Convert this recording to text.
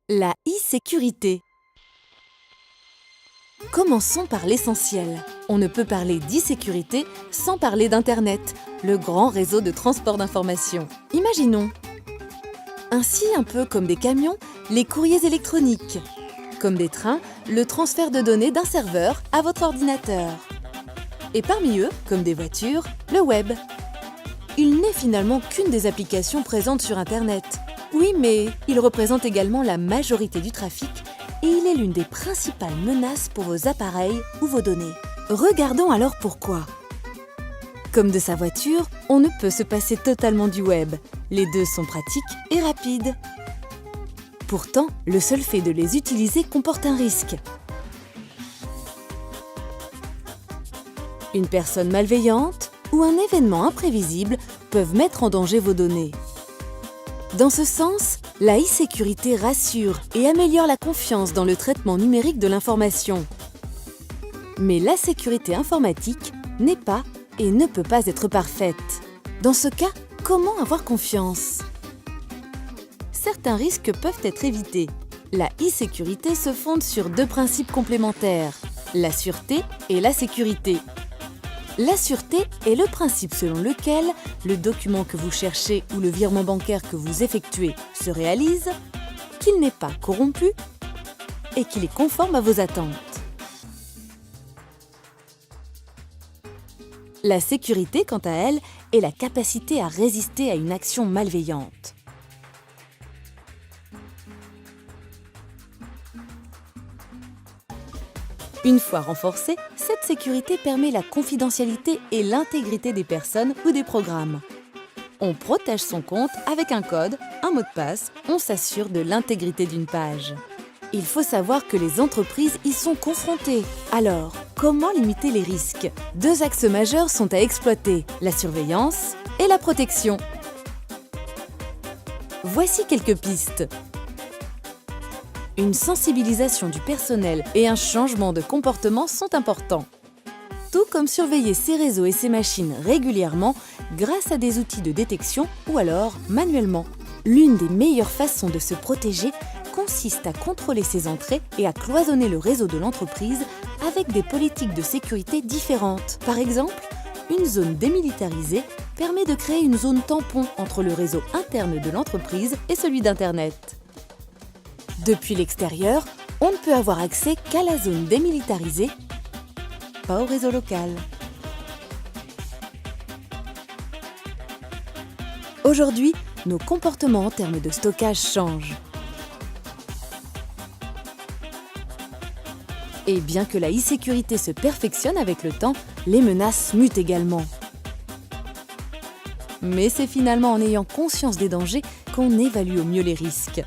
La e-sécurité. Commençons par l'essentiel. On ne peut parler d'e-sécurité sans parler d'Internet, le grand réseau de transport d'informations. Imaginons. Ainsi, un peu comme des camions, les courriers électroniques. Comme des trains, le transfert de données d'un serveur à votre ordinateur. Et parmi eux, comme des voitures, le web. Il n'est finalement qu'une des applications présentes sur Internet. Oui, mais il représente également la majorité du trafic et il est l'une des principales menaces pour vos appareils ou vos données. Regardons alors pourquoi. Comme de sa voiture, on ne peut se passer totalement du web. Les deux sont pratiques et rapides. Pourtant, le seul fait de les utiliser comporte un risque. Une personne malveillante ou un événement imprévisible peuvent mettre en danger vos données. Dans ce sens, la e-sécurité rassure et améliore la confiance dans le traitement numérique de l'information. Mais la sécurité informatique n'est pas et ne peut pas être parfaite. Dans ce cas, comment avoir confiance? Certains risques peuvent être évités. La e-sécurité se fonde sur deux principes complémentaires, la sûreté et la sécurité. La sûreté est le principe selon lequel le document que vous cherchez ou le virement bancaire que vous effectuez se réalise, qu'il n'est pas corrompu et qu'il est conforme à vos attentes. La sécurité, quant à elle, est la capacité à résister à une action malveillante. Une fois renforcée, cette sécurité permet la confidentialité et l'intégrité des personnes ou des programmes. On protège son compte avec un code, un mot de passe, on s'assure de l'intégrité d'une page. Il faut savoir que les entreprises y sont confrontées. Alors, comment limiter les risques? Deux axes majeurs sont à exploiter, la surveillance et la protection. Voici quelques pistes. Une sensibilisation du personnel et un changement de comportement sont importants. Tout comme surveiller ses réseaux et ses machines régulièrement grâce à des outils de détection ou alors manuellement. L'une des meilleures façons de se protéger consiste à contrôler ses entrées et à cloisonner le réseau de l'entreprise avec des politiques de sécurité différentes. Par exemple, une zone démilitarisée permet de créer une zone tampon entre le réseau interne de l'entreprise et celui d'Internet. Depuis l'extérieur, on ne peut avoir accès qu'à la zone démilitarisée, pas au réseau local. Aujourd'hui, nos comportements en termes de stockage changent. Et bien que la e-sécurité se perfectionne avec le temps, les menaces mutent également. Mais c'est finalement en ayant conscience des dangers qu'on évalue au mieux les risques.